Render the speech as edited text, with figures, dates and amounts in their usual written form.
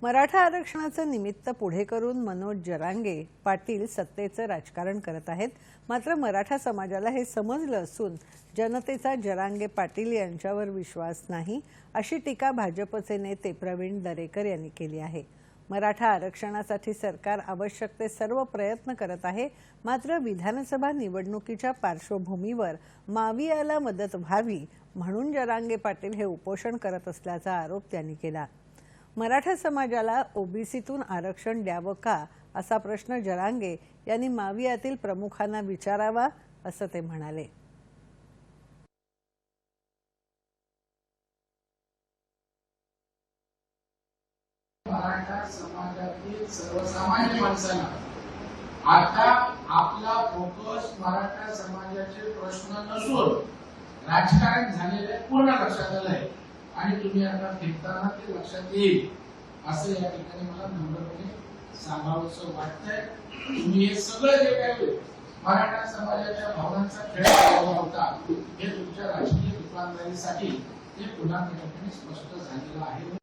मराठा आरक्षणाचं निमित्त पुढे करून मनोज जरांगे पाटील सत्तेचं राजकारण करत आहेत। मात्र मराठा समाजाला हे समजलं असून जनतेचा जरांगे पाटील यांच्यावर विश्वास नाही, अशी टीका भाजपचे नेते प्रवीण दरेकर यांनी केली आहे। मराठा आरक्षणासाठी सरकार आवश्यक ते सर्व प्रयत्न करत आहे, मात्र विधानसभा निवडणुकीच्या पार्श्वभूमीवर मावियाला मदत व्हावी म्हणून जरांगे पाटील हे उपोषण करत असल्याचा आरोप त्यांनी केला। मराठा समाजाला ओबीसीतून आरक्षण द्यावं का, असा प्रश्न जरांगे यांनी मावियातील प्रमुखांना विचारावा, असं ते म्हणाले। मराठा समाजातील सर्वसामान्य माणसांना आता आपला फोकस मराठा समाजाचे प्रश्न नसून राजकारण झालेले पूर्ण लक्षात आलंय आणि तुम्ही आता फिरताना ते लक्षात येईल असं या ठिकाणी मला नम्रपणे सांगावंसं वाटतंय। तुम्ही हे सगळं जे काही मराठा समाजाच्या भावनांचा खेळ चालवला होता हे तुमच्या राजकीय दुकानदारीसाठी ते पुन्हा स्पष्ट झालेलं आहे।